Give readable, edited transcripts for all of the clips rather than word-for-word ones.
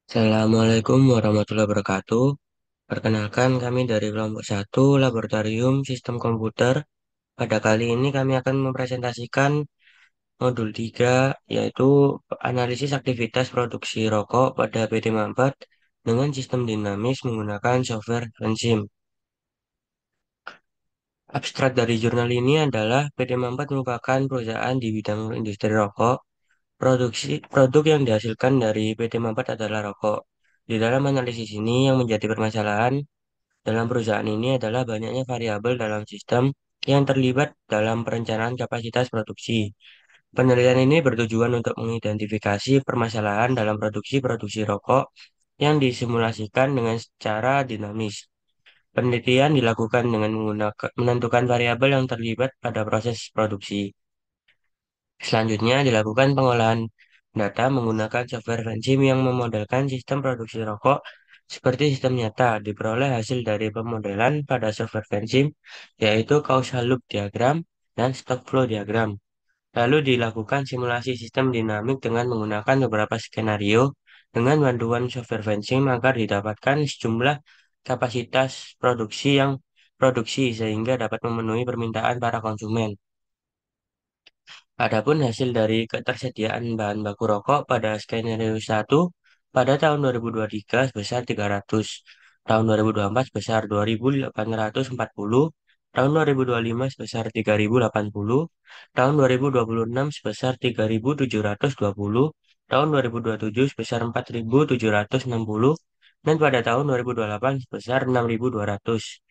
Assalamualaikum warahmatullahi wabarakatuh. Perkenalkan kami dari kelompok 1 Laboratorium Sistem Komputer. Pada kali ini kami akan mempresentasikan modul 3 yaitu analisis aktivitas produksi rokok pada PT Mampat dengan sistem dinamis menggunakan software Venzim. Abstrak dari jurnal ini adalah PT Mampat merupakan perusahaan di bidang industri rokok. Produk yang dihasilkan dari PT Mampat adalah rokok. Di dalam analisis ini yang menjadi permasalahan dalam perusahaan ini adalah banyaknya variabel dalam sistem yang terlibat dalam perencanaan kapasitas produksi. Penelitian ini bertujuan untuk mengidentifikasi permasalahan dalam produksi rokok yang disimulasikan dengan cara dinamis. Penelitian dilakukan dengan menentukan variabel yang terlibat pada proses produksi. Selanjutnya dilakukan pengolahan data menggunakan software Venzim yang memodelkan sistem produksi rokok seperti sistem nyata. Diperoleh hasil dari pemodelan pada software Venzim, yaitu causal loop diagram dan stock flow diagram. Lalu dilakukan simulasi sistem dinamik dengan menggunakan beberapa skenario dengan bantuan software Venzim agar didapatkan sejumlah kapasitas produksi sehingga dapat memenuhi permintaan para konsumen. Adapun hasil dari ketersediaan bahan baku rokok pada skenario 1 pada tahun 2023 sebesar 300, tahun 2024 sebesar 2.840, tahun 2025 sebesar 3.080, tahun 2026 sebesar 3.720, tahun 2027 sebesar 4.760, dan pada tahun 2028 sebesar 6.200.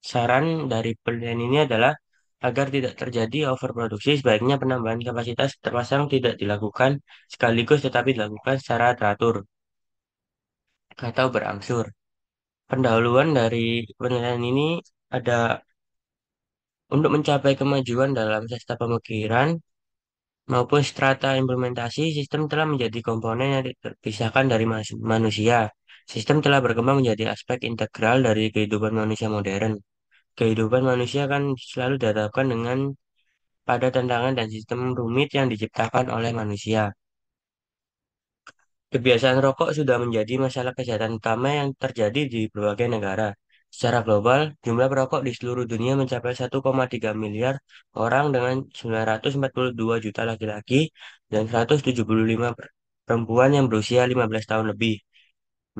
Saran dari penelitian ini adalah agar tidak terjadi overproduksi, sebaiknya penambahan kapasitas terpasang tidak dilakukan sekaligus tetapi dilakukan secara teratur atau berangsur. Pendahuluan dari penelitian ini ada untuk mencapai kemajuan dalam sistem pemikiran maupun strata implementasi, sistem telah menjadi komponen yang terpisahkan dari manusia. Sistem telah berkembang menjadi aspek integral dari kehidupan manusia modern. Kehidupan manusia kan selalu dihadapkan dengan pada tantangan dan sistem rumit yang diciptakan oleh manusia. Kebiasaan rokok sudah menjadi masalah kesehatan utama yang terjadi di berbagai negara. Secara global, jumlah perokok di seluruh dunia mencapai 1,3 miliar orang dengan 942 juta laki-laki dan 175 perempuan yang berusia 15 tahun lebih.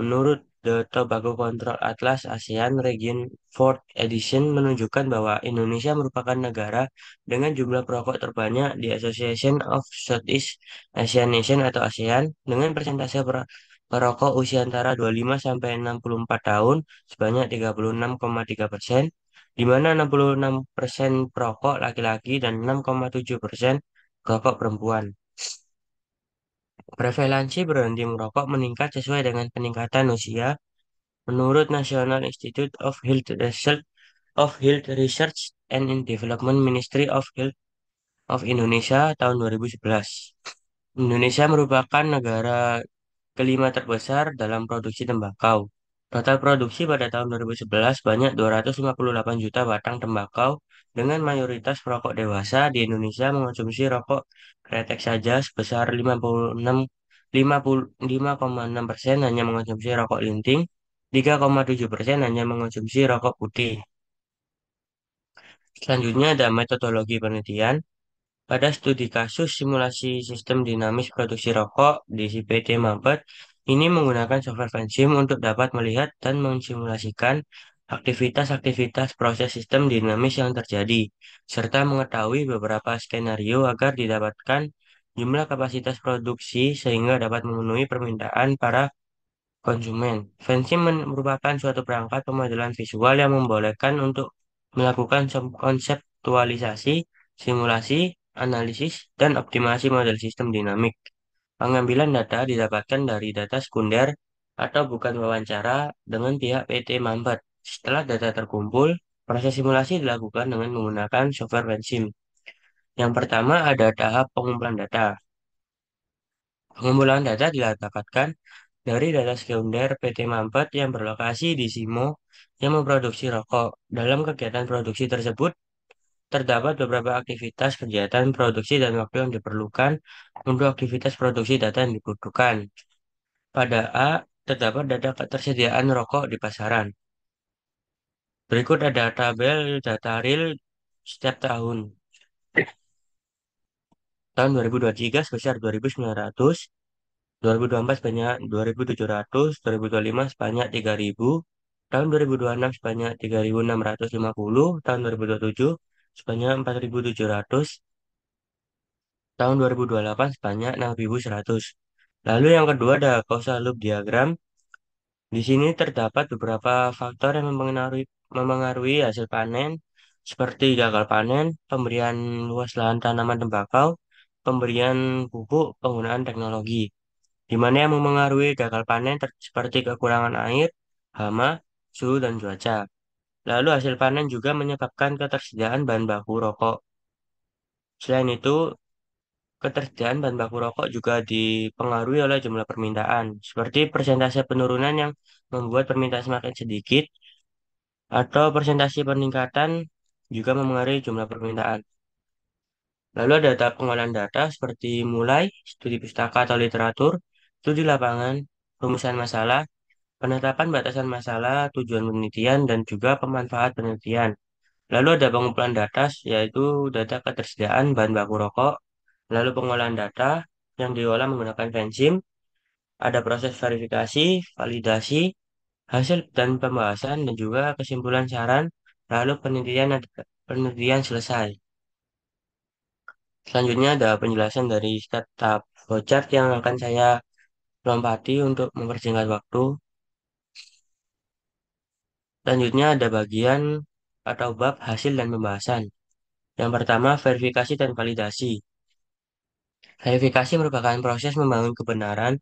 Menurut The Tobacco Control Atlas ASEAN Region 4th Edition menunjukkan bahwa Indonesia merupakan negara dengan jumlah perokok terbanyak di Association of Southeast Asian Nations atau ASEAN dengan persentase perokok usia antara 25 sampai 64 tahun sebanyak 36,3%, di mana 66% perokok laki-laki dan 6,7% perokok perempuan. Prevalensi berhenti merokok meningkat sesuai dengan peningkatan usia. Menurut National Institute of Health Research and Development Ministry of Health of Indonesia tahun 2011. Indonesia merupakan negara kelima terbesar dalam produksi tembakau. Total produksi pada tahun 2011 banyak 258 juta batang tembakau dengan mayoritas perokok dewasa di Indonesia mengonsumsi rokok kretek saja sebesar 5,6% hanya mengonsumsi rokok linting, 3,7% hanya mengonsumsi rokok putih. Selanjutnya ada metodologi penelitian. Pada studi kasus simulasi sistem dinamis produksi rokok di PT Mampet, ini menggunakan software Venzim untuk dapat melihat dan mensimulasikan aktivitas-aktivitas proses sistem dinamis yang terjadi, serta mengetahui beberapa skenario agar didapatkan jumlah kapasitas produksi sehingga dapat memenuhi permintaan para konsumen. Venzim merupakan suatu perangkat pemodelan visual yang membolehkan untuk melakukan konseptualisasi, simulasi, analisis, dan optimasi model sistem dinamik. Pengambilan data didapatkan dari data sekunder atau bukan wawancara dengan pihak PT Mambat. Setelah data terkumpul, proses simulasi dilakukan dengan menggunakan software Venzim. Yang pertama ada tahap pengumpulan data. Pengumpulan data didapatkan dari data sekunder PT Mampet yang berlokasi di Simo yang memproduksi rokok. Dalam kegiatan produksi tersebut, terdapat beberapa aktivitas kegiatan produksi dan waktu yang diperlukan untuk aktivitas produksi data yang dibutuhkan. Pada A, terdapat data ketersediaan rokok di pasaran. Berikut ada tabel data real setiap tahun. Tahun 2023 sebesar 2.900, 2024 sebanyak 2.700, 2025 sebanyak 3.000, tahun 2026 sebanyak 3.650, tahun 2027 sebanyak 4.700, tahun 2028 sebanyak 6.100. Lalu yang kedua ada causal loop diagram. Di sini terdapat beberapa faktor yang memengaruhi hasil panen, seperti gagal panen, pemberian luas lahan tanaman tembakau, pemberian pupuk, penggunaan teknologi, di mana yang memengaruhi gagal panen seperti kekurangan air, hama, suhu, dan cuaca. Lalu hasil panen juga menyebabkan ketersediaan bahan baku rokok. Selain itu, ketersediaan bahan baku rokok juga dipengaruhi oleh jumlah permintaan, seperti persentase penurunan yang membuat permintaan semakin sedikit, atau persentase peningkatan juga memengaruhi jumlah permintaan. Lalu ada tahap pengolahan data seperti mulai studi pustaka atau literatur, studi lapangan, rumusan masalah, penetapan batasan masalah, tujuan penelitian, dan juga pemanfaat penelitian. Lalu ada pengumpulan data, yaitu data ketersediaan bahan baku rokok, lalu pengolahan data yang diolah menggunakan enzim, ada proses verifikasi, validasi, hasil dan pembahasan, dan juga kesimpulan saran, lalu penelitian selesai. Selanjutnya ada penjelasan dari tahap flowchart yang akan saya lompati untuk mempersingkat waktu. Selanjutnya ada bagian atau bab hasil dan pembahasan. Yang pertama, verifikasi dan validasi. Verifikasi merupakan proses membangun kebenaran,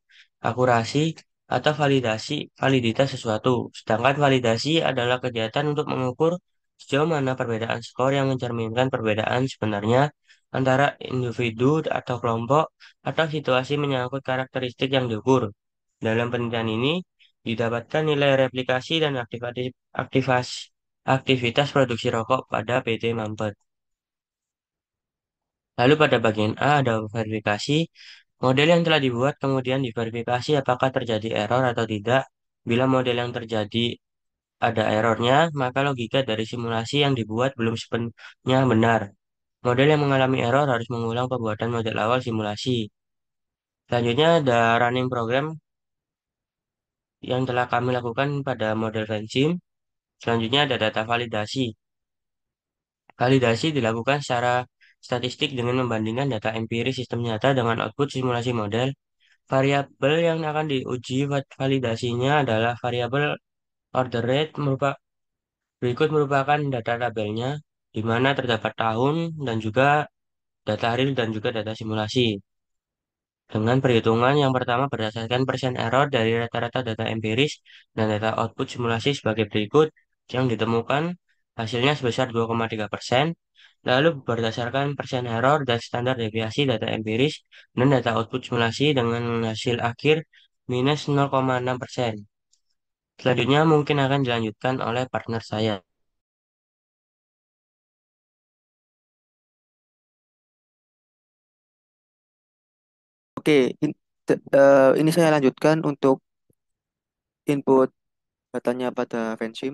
akurasi, atau validitas sesuatu. Sedangkan validasi adalah kegiatan untuk mengukur sejauh mana perbedaan skor yang mencerminkan perbedaan sebenarnya antara individu atau kelompok atau situasi menyangkut karakteristik yang diukur. Dalam penelitian ini, didapatkan nilai replikasi dan aktivitas produksi rokok pada PT Mampet. Lalu pada bagian A ada verifikasi. Model yang telah dibuat kemudian diverifikasi apakah terjadi error atau tidak. Bila model yang terjadi ada errornya, maka logika dari simulasi yang dibuat belum sepenuhnya benar. Model yang mengalami error harus mengulang pembuatan model awal simulasi. Selanjutnya ada running program yang telah kami lakukan pada model Vensim. Selanjutnya ada data validasi. Validasi dilakukan secara statistik dengan membandingkan data empiris sistem nyata dengan output simulasi model. Variabel yang akan diuji validasinya adalah variabel order rate berikut merupakan data tabelnya di mana terdapat tahun dan juga data real dan juga data simulasi. Dengan perhitungan yang pertama berdasarkan persen error dari rata-rata data empiris dan data output simulasi sebagai berikut yang ditemukan hasilnya sebesar 2,3%. Lalu berdasarkan persen error dan standar deviasi data empiris dan data output simulasi dengan hasil akhir minus 0,6%. Selanjutnya mungkin akan dilanjutkan oleh partner saya. Oke, ini saya lanjutkan untuk input datanya pada Vensim.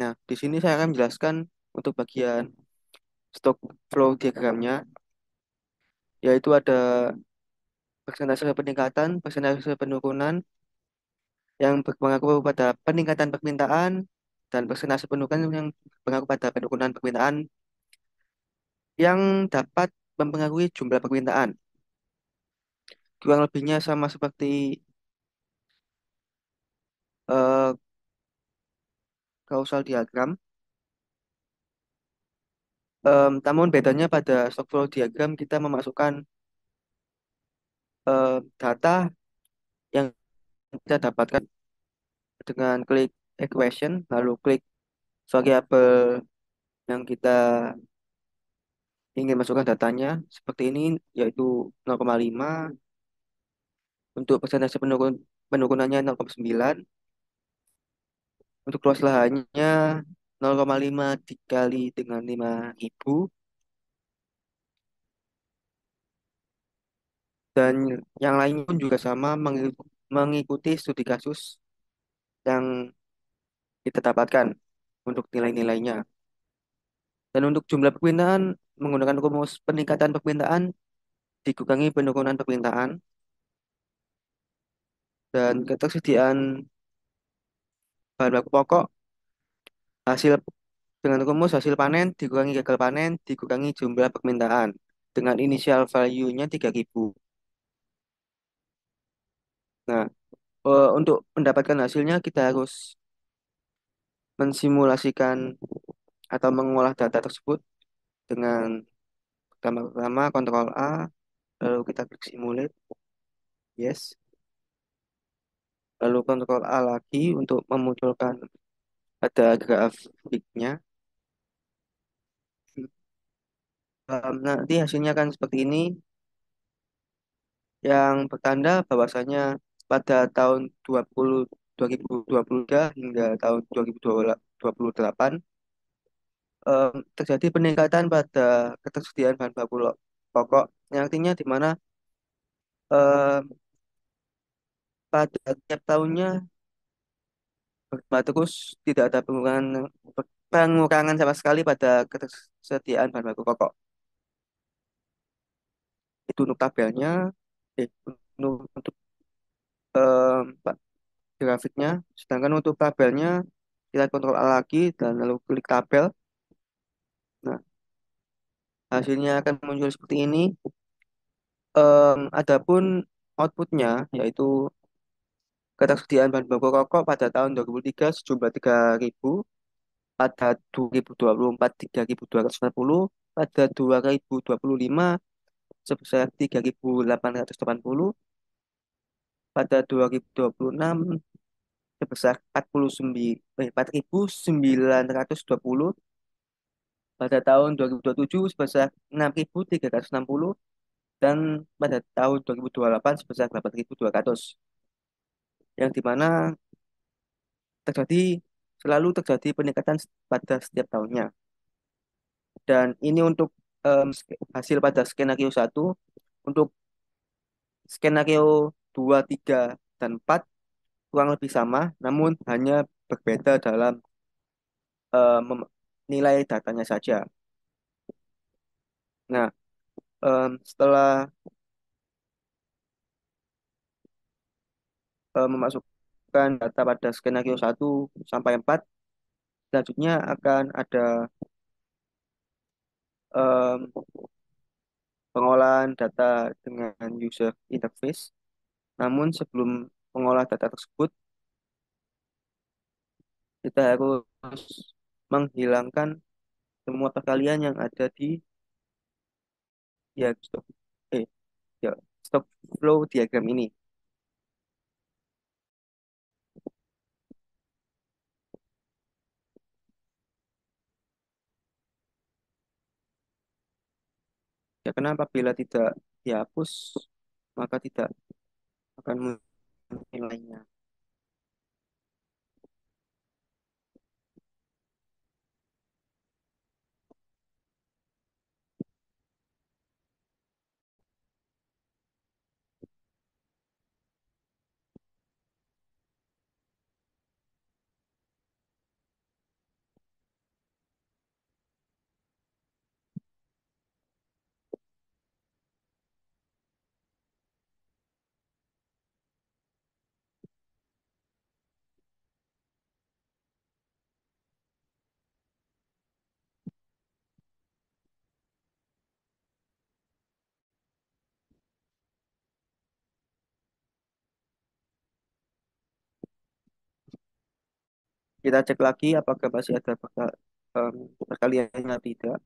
Nah, di sini saya akan menjelaskan untuk bagian stock flow diagramnya, yaitu ada persentase peningkatan, persentase penurunan yang berpengaruh pada peningkatan permintaan, dan persentase penurunan yang berpengaruh pada penurunan permintaan yang dapat mempengaruhi jumlah permintaan. Kurang lebihnya sama seperti eh, causal diagram. Namun bedanya pada stock flow diagram kita memasukkan data yang kita dapatkan dengan klik equation, lalu klik variabel yang kita ingin masukkan datanya seperti ini, yaitu 0,5. Untuk persentase penurunannya 0,9. Untuk luas lahannya 0,5 dikali dengan 5.000. Dan yang lainnya pun juga sama mengikuti studi kasus yang kita dapatkan untuk nilai-nilainya. Dan untuk jumlah permintaan menggunakan rumus peningkatan permintaan dikurangi penurunan permintaan dan ketersediaan bahan baku pokok hasil dengan rumus hasil panen dikurangi gagal panen dikurangi jumlah permintaan dengan initial value-nya 3.000. Nah, untuk mendapatkan hasilnya kita harus mensimulasikan atau mengolah data tersebut dengan pertama-tama kontrol A, lalu kita klik simulate, yes, lalu kontrol A lagi untuk memunculkan ada grafiknya. Nanti hasilnya akan seperti ini, yang bertanda bahwasanya pada tahun 2023 hingga tahun 2028 terjadi peningkatan pada ketersediaan bahan baku pokok, yang artinya di mana em, pada tiap tahunnya terus tidak ada pengurangan sama sekali pada ketersediaan bahan baku pokok. Itu untuk tabelnya, untuk grafiknya. Sedangkan untuk tabelnya kita kontrol A lagi dan lalu klik tabel. Nah, hasilnya akan muncul seperti ini. Adapun outputnya yaitu ketersediaan bahan baku rokok pada tahun 2003 sejumlah 3.000, pada 2024 3.240, pada 2025 sebesar 3.880, pada 2026 sebesar 4.920, pada tahun 2027 sebesar 6.360, dan pada tahun 2028 sebesar 8.200, yang dimana terjadi selalu terjadi peningkatan pada setiap tahunnya. Dan ini untuk hasil pada skenario satu. Untuk skenario 2 3 dan 4 kurang lebih sama, namun hanya berbeda dalam nilai datanya saja. Nah, setelah memasukkan data pada skenario 1 sampai 4, selanjutnya akan ada em, pengolahan data dengan user interface. Namun sebelum mengolah data tersebut, kita harus menghilangkan semua perkalian yang ada di ya stock eh ya stock flow diagram ini. Ya, karena apabila tidak dihapus, maka tidak akan muncul nilainya. Kita cek lagi apakah masih ada perkaliannya tidak.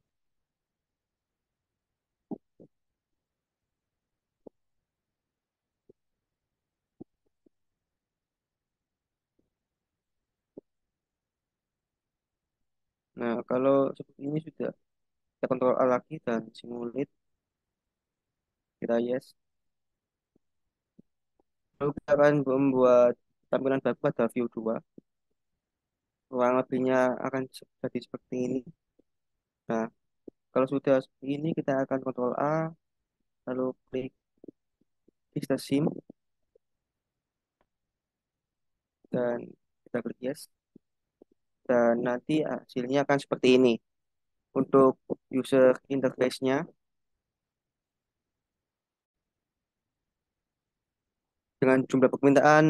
Nah, kalau seperti ini sudah kita kontrol A lagi dan simulate, kita yes. Lalu kita akan membuat tampilan baru pada view 2. Ruang lebihnya akan jadi seperti ini. Nah, kalau sudah seperti ini, kita akan kontrol A, lalu klik Vista Sim, dan kita kita klik yes, dan nanti hasilnya akan seperti ini. Untuk user interface-nya, dengan jumlah permintaan,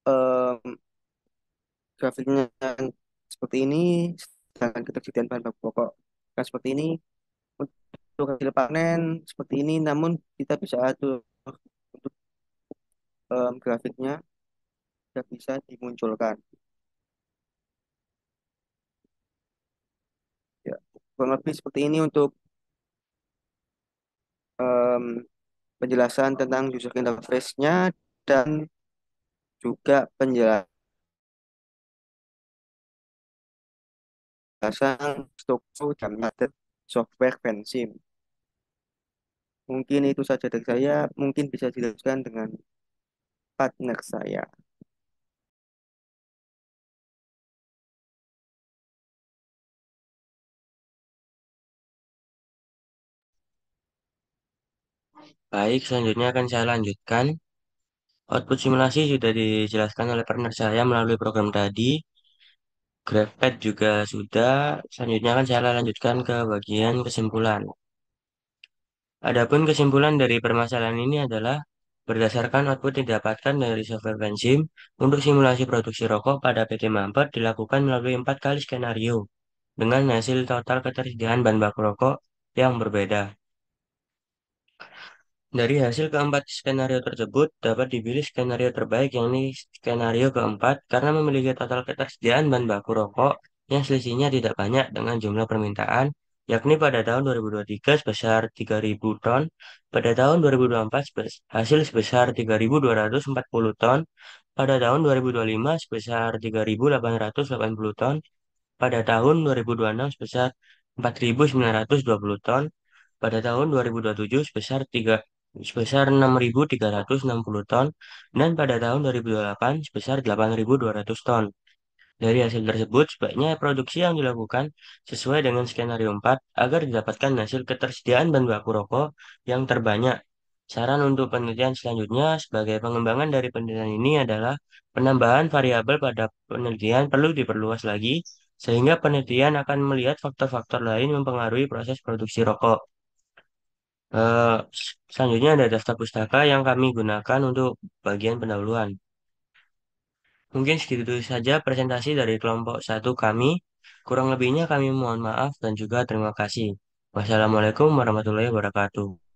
em, grafiknya seperti ini, sedangkan ketersediaan bahan baku pokok kan seperti ini. Untuk hasil panen seperti ini, namun kita bisa atur untuk grafiknya tidak bisa dimunculkan. Ya, kurang lebih seperti ini untuk em, penjelasan tentang user interface-nya dan juga penjelasan struktur dan metode software Vensim. Mungkin itu saja dari saya. Mungkin bisa dilanjutkan dengan partner saya. Baik, selanjutnya akan saya lanjutkan. Output simulasi sudah dijelaskan oleh partner saya melalui program tadi. GraphPad juga sudah. Selanjutnya akan saya lanjutkan ke bagian kesimpulan. Adapun kesimpulan dari permasalahan ini adalah berdasarkan output yang didapatkan dari software Benzim untuk simulasi produksi rokok pada PT Mampet dilakukan melalui 4 kali skenario dengan hasil total ketersediaan bahan baku rokok yang berbeda. Dari hasil keempat skenario tersebut dapat dipilih skenario terbaik yakni skenario keempat karena memiliki total ketersediaan bahan baku rokok yang selisihnya tidak banyak dengan jumlah permintaan yakni pada tahun 2023 sebesar 3.000 ton, pada tahun 2024 hasil sebesar 3.240 ton, pada tahun 2025 sebesar 3.880 ton, pada tahun 2026 sebesar 4.920 ton, pada tahun 2027 sebesar 6.360 ton, dan pada tahun 2028 sebesar 8.200 ton. Dari hasil tersebut, sebaiknya produksi yang dilakukan sesuai dengan skenario 4 agar didapatkan hasil ketersediaan bahan baku rokok yang terbanyak. Saran untuk penelitian selanjutnya sebagai pengembangan dari penelitian ini adalah penambahan variabel pada penelitian perlu diperluas lagi, sehingga penelitian akan melihat faktor-faktor lain mempengaruhi proses produksi rokok. Eh, Selanjutnya ada daftar pustaka yang kami gunakan untuk bagian pendahuluan. Mungkin segitu saja presentasi dari kelompok satu kami. Kurang lebihnya kami mohon maaf dan juga terima kasih. Wassalamualaikum warahmatullahi wabarakatuh.